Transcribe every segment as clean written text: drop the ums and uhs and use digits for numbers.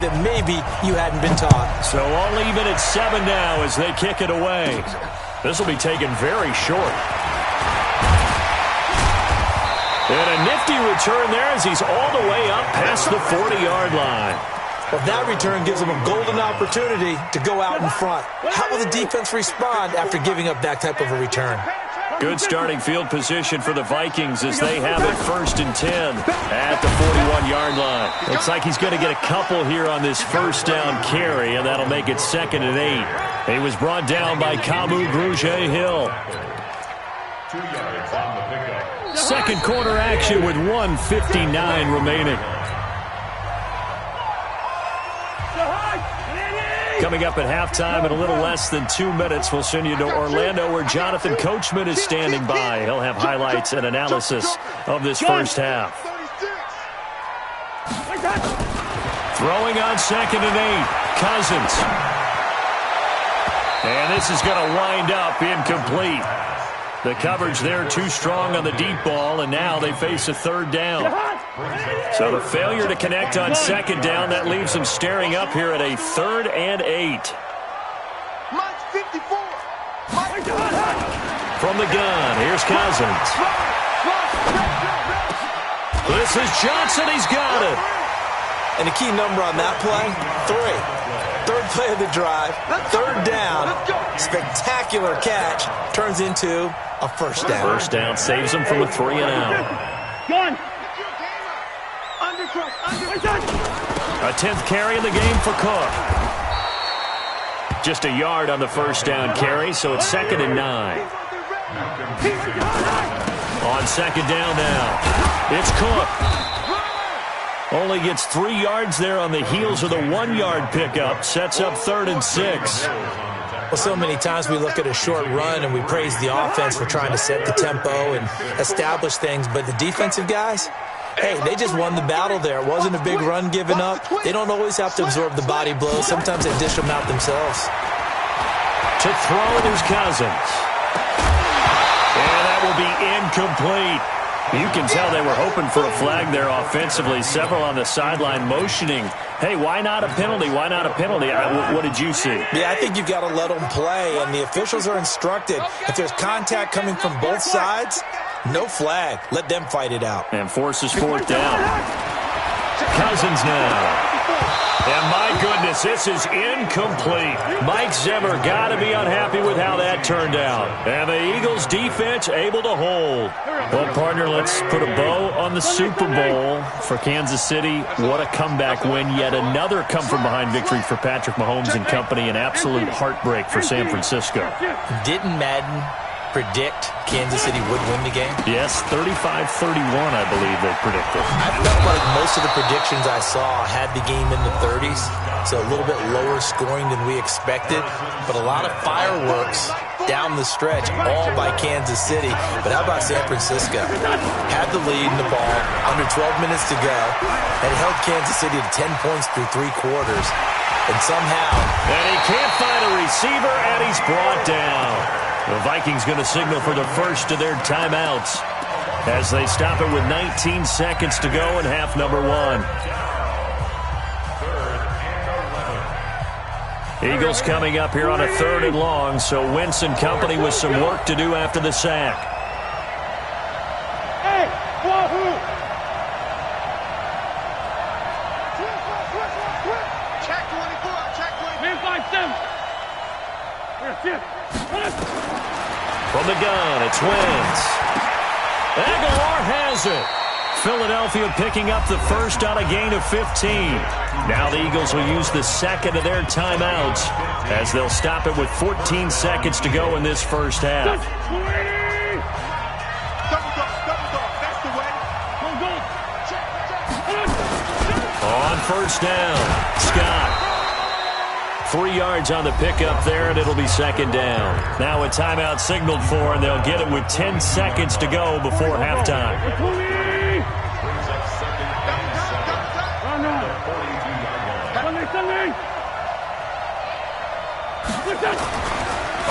that maybe you hadn't been taught. So all even at 7 now as they kick it away. This will be taken very short. And a nifty return there as he's all the way up past the 40-yard line. Well, that return gives them a golden opportunity to go out in front. How will the defense respond after giving up that type of a return? Good starting field position for the Vikings as they have it 1st and 10 at the 41-yard line. Looks like he's going to get a couple here on this first down carry, and that'll make it 2nd and 8. He was brought down by Kamu Grugier-Hill. Second quarter action with 1:59 remaining. Coming up at halftime in a little less than 2 minutes, we'll send you to Orlando where Jonathan Coachman is standing by. He'll have highlights and analysis of this first half. Throwing on 2nd and 8, Cousins. And this is going to wind up incomplete. The coverage there too strong on the deep ball, and now they face a 3rd down. So the failure to connect on 2nd down, that leaves them staring up here at a 3rd and 8. From the gun, here's Cousins. This is Johnson, he's got it. And the key number on that play, 3. 3rd play of the drive, 3rd down, spectacular catch, turns into a 1st down. 1st down saves them from a 3 and out. A 10th carry in the game for Cook. Just a yard on the 1st down carry, so it's 2nd and 9. On 2nd down now, it's Cook. Only gets 3 yards there on the heels of the 1-yard pickup. Sets up 3rd and 6. Well, so many times we look at a short run and we praise the offense for trying to set the tempo and establish things. But the defensive guys, hey, they just won the battle there. It wasn't a big run given up. They don't always have to absorb the body blows. Sometimes they dish them out themselves. To throw, there's Cousins. And that will be incomplete. You can tell they were hoping for a flag there offensively. Several on the sideline motioning, hey, why not a penalty? Why not a penalty? What did you see? Yeah, I think you've got to let them play, and the officials are instructed. If there's contact coming from both sides, no flag. Let them fight it out. And forces 4th down. Cousins now. And my goodness, this is incomplete. Mike Zimmer got to be unhappy with how that turned out. And the Eagles defense able to hold. Well, partner, let's put a bow on the Super Bowl for Kansas City. What a comeback win. Yet another come-from-behind victory for Patrick Mahomes and company. An absolute heartbreak for San Francisco. Didn't Madden predict Kansas City would win the game? Yes, 35-31, I believe they predicted. I felt like most of the predictions I saw had the game in the 30s, so a little bit lower scoring than we expected, but a lot of fireworks down the stretch, all by Kansas City. But how about San Francisco? Had the lead in the ball, under 12 minutes to go, and held Kansas City to 10 points through 3 quarters. And somehow... And he can't find a receiver, and he's brought down. The Vikings going to signal for the first of their timeouts as they stop it with 19 seconds to go in half number 1. Eagles coming up here on a 3rd and long, so Wentz and company with some work to do after the sack. Hey, wahoo! Check 24, check 24. Man 5-7. From the gun, it's Wentz. Aguilar has it. Philadelphia picking up the first on a gain of 15. Now the Eagles will use the 2nd of their timeouts as they'll stop it with 14 seconds to go in this first half. On 1st down, Scott. 3 yards on the pickup there, and it'll be 2nd down. Now a timeout signaled for, and they'll get it with 10 seconds to go before halftime.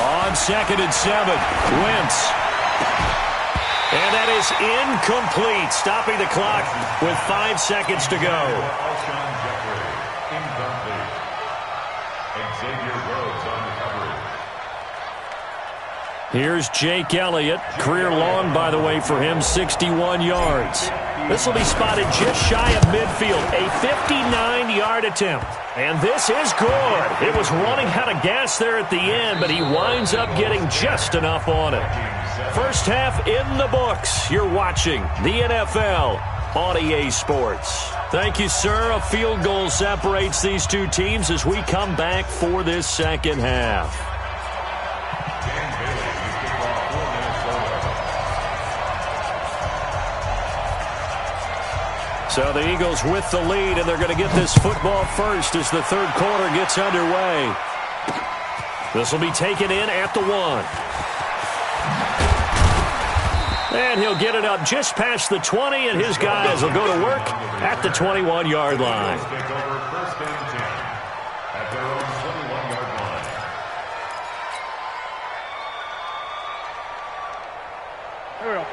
On 2nd and 7, Wentz. And that is incomplete, stopping the clock with 5 seconds to go. Here's Jake Elliott. Career long, by the way, for him, 61 yards. This will be spotted just shy of midfield. A 59-yard attempt. And this is good. It was running out of gas there at the end, but he winds up getting just enough on it. First half in the books. You're watching the NFL on EA Sports. Thank you, sir. A field goal separates these two teams as we come back for this second half. So the Eagles with the lead, and they're going to get this football first as the third quarter gets underway. This will be taken in at the 1. And he'll get it up just past the 20, and his guys will go to work at the 21-yard line.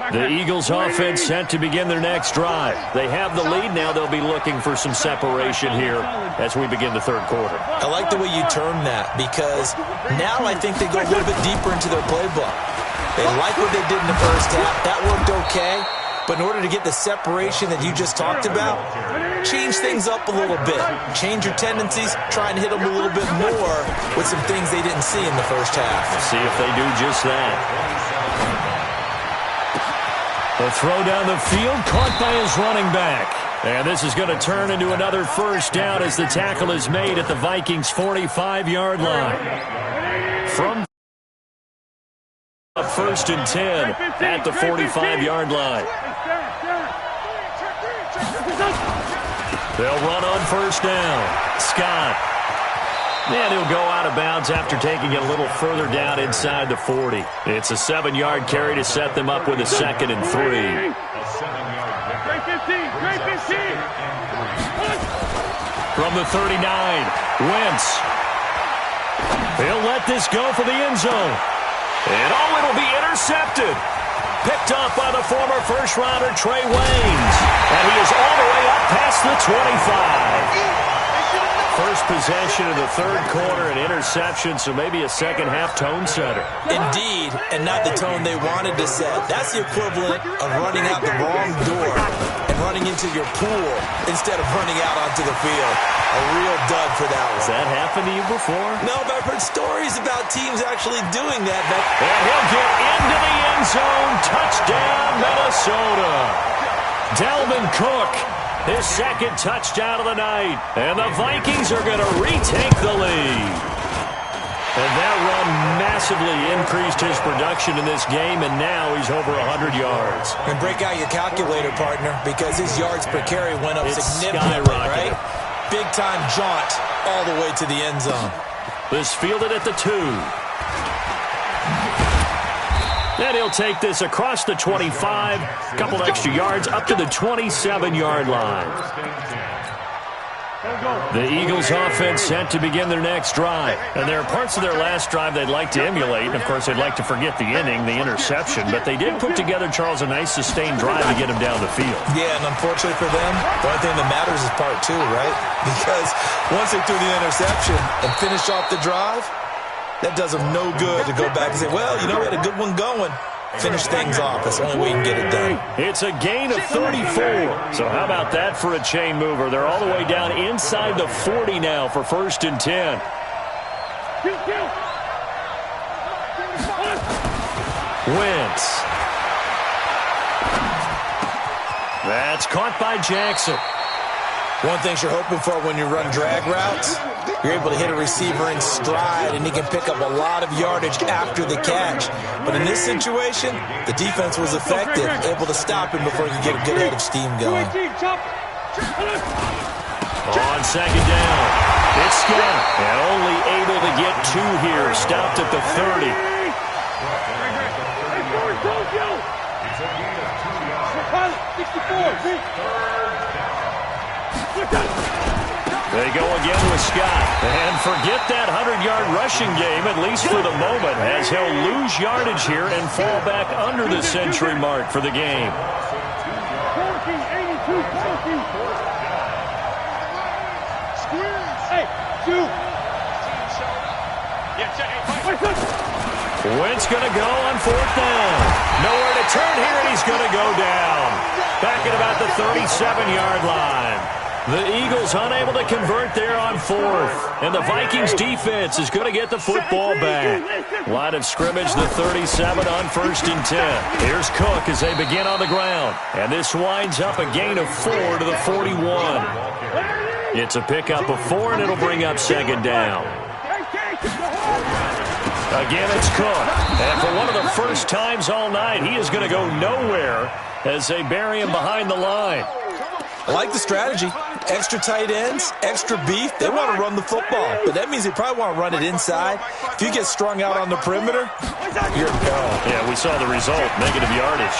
The Eagles offense set to begin their next drive. They have the lead. Now they'll be looking for some separation here as we begin the third quarter. I like the way you term that, because now I think they go a little bit deeper into their playbook. They like what they did in the first half. That worked okay. But in order to get the separation that you just talked about, change things up a little bit. Change your tendencies. Try and hit them a little bit more with some things they didn't see in the first half. See if they do just that. The throw down the field, caught by his running back. And this is going to turn into another first down as the tackle is made at the Vikings' 45-yard line. From first and 10 at the 45-yard line. They'll run on first down. Scott. And he'll go out of bounds after taking it a little further down inside the 40. It's a 7-yard carry to set them up with a 2nd and 3. From the 39, Wentz. He'll let this go for the end zone. And it'll be intercepted. Picked off by the former first-rounder Trey Waynes. And he is all the way up past the 25. First possession of the third quarter, an interception, so maybe a second-half tone setter. Indeed, and not the tone they wanted to set. That's the equivalent of running out the wrong door and running into your pool instead of running out onto the field. A real dud for that one. Has that happened to you before? No, but I've heard stories about teams actually doing that. And he'll get into the end zone. Touchdown, Minnesota. Dalvin Cook. His second touchdown of the night. And the Vikings are going to retake the lead. And that run massively increased his production in this game, and now he's over 100 yards. And break out your calculator, partner, because his yards per carry went up significantly, right? Big-time jaunt all the way to the end zone. This fielded at the 2. And he'll take this across the 25, a couple extra yards up to the 27-yard line. The Eagles offense set to begin their next drive. And there are parts of their last drive they'd like to emulate. And, of course, they'd like to forget the inning, the interception. But they did put together, Charles, a nice sustained drive to get him down the field. Yeah, and unfortunately for them, the only thing that matters is part 2, right? Because once they threw the interception and finished off the drive, that does them no good to go back and say, well, you know, we had a good one going. Finish things off. That's the only way you can get it done. It's a gain of 34. So how about that for a chain mover? They're all the way down inside the 40 now for 1st and 10. Wentz. That's caught by Jackson. One thing you're hoping for when you run drag routes, you're able to hit a receiver in stride, and he can pick up a lot of yardage after the catch. But in this situation, the defense was effective, able to stop him before he could get a good head of steam going. On second down, it's Scott, and only able to get 2 here, stopped at the 30. They go again with Scott. And forget that 100-yard rushing game, at least for the moment, as he'll lose yardage here and fall back under the century mark for the game. Wentz going to go on 4th down. Nowhere to turn here, and he's going to go down. Back at about the 37-yard line. The Eagles unable to convert there on 4th. And the Vikings defense is going to get the football back. Line of scrimmage, the 37 on 1st and 10. Here's Cook as they begin on the ground. And this winds up a gain of 4 to the 41. It's a pickup of 4, and it'll bring up 2nd down. Again, it's Cook. And for one of the first times all night, he is going to go nowhere as they bury him behind the line. I like the strategy. Extra tight ends, extra beef. They want to run the football, but that means they probably want to run it inside. If you get strung out on the perimeter, you're in peril. Yeah, we saw the result, negative yardage.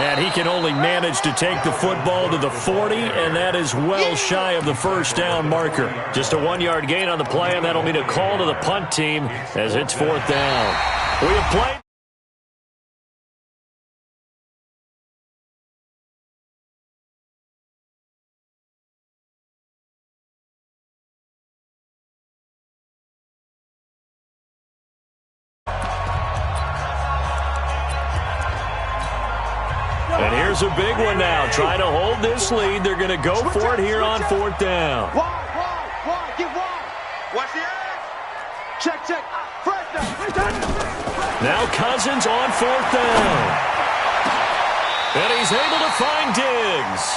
And he can only manage to take the football to the 40, and that is well shy of the 1st down marker. Just a 1-yard gain on the play, and that'll mean a call to the punt team as it's 4th down. We have played. And here's a big one now. Trying to hold this lead. They're going to go for it here on 4th down. Wide, get wide. Watch the edge. Check. First down. Now Cousins on 4th down. And he's able to find Diggs.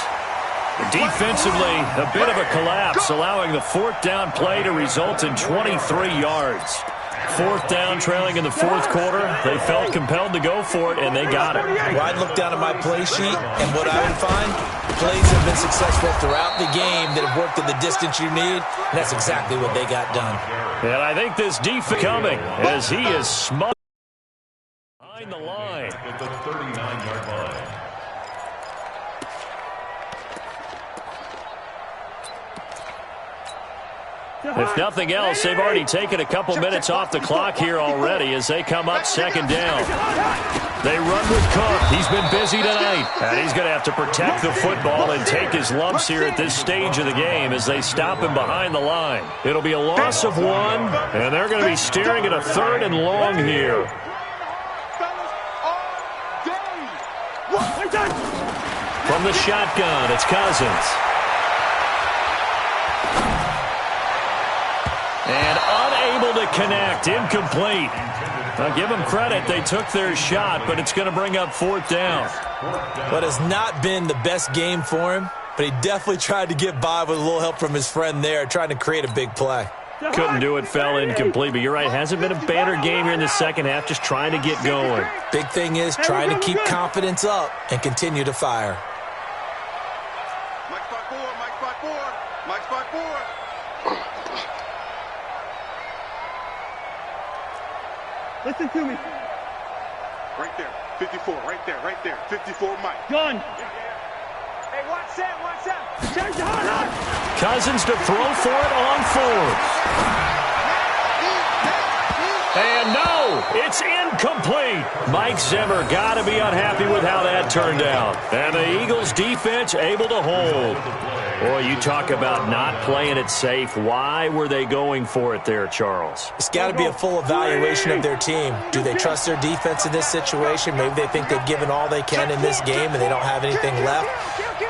Defensively, a bit of a collapse, allowing the 4th down play to result in 23 yards. 4th down, trailing in the 4th quarter. They felt compelled to go for it, and they got it. Well, I'd look down at my play sheet, and what I would find, plays have been successful throughout the game that have worked at the distance you need, and that's exactly what they got done. And I think this defense coming as he is smothered behind the line. At the 39-yard line. If nothing else, they've already taken a couple minutes off the clock here already as they come up 2nd down. They run with Cook. He's been busy tonight. And he's going to have to protect the football and take his lumps here at this stage of the game as they stop him behind the line. It'll be a loss of 1, and they're going to be staring at a 3rd and long here. From the shotgun, it's Cousins. And unable to connect, incomplete. I'll give them credit. They took their shot, but it's going to bring up 4th down. What has not been the best game for him, but he definitely tried to get by with a little help from his friend there, trying to create a big play. Couldn't do it, fell incomplete, but you're right. Hasn't been a banner game here in the 2nd half, just trying to get going. Big thing is trying to keep confidence up and continue to fire. Mike 5-4. Mike 5-4. Listen to me. Right there. 54. Right there. 54, Mike. Gun. Hey, watch that. Change the hard. Cousins to throw for it on 4th. And no, it's incomplete. Mike Zimmer got to be unhappy with how that turned out. And the Eagles defense able to hold. Boy, you talk about not playing it safe. Why were they going for it there, Charles? It's got to be a full evaluation of their team. Do they trust their defense in this situation? Maybe they think they've given all they can in this game and they don't have anything left.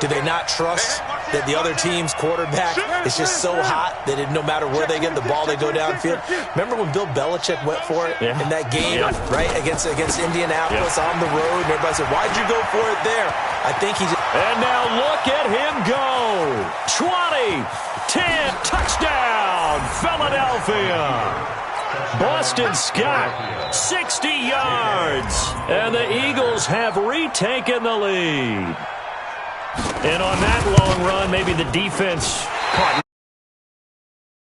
Do they not trust that the other team's quarterback is just so hot that no matter where they get the ball, they go downfield? Remember when Bill Belichick went for it in that game, right, against Indianapolis on the road? And everybody said, why'd you go for it there? I think he just... And now look at him go. 20, 10, touchdown, Philadelphia. Boston Scott, 60 yards. And the Eagles have retaken the lead. And on that long run, maybe the defense caught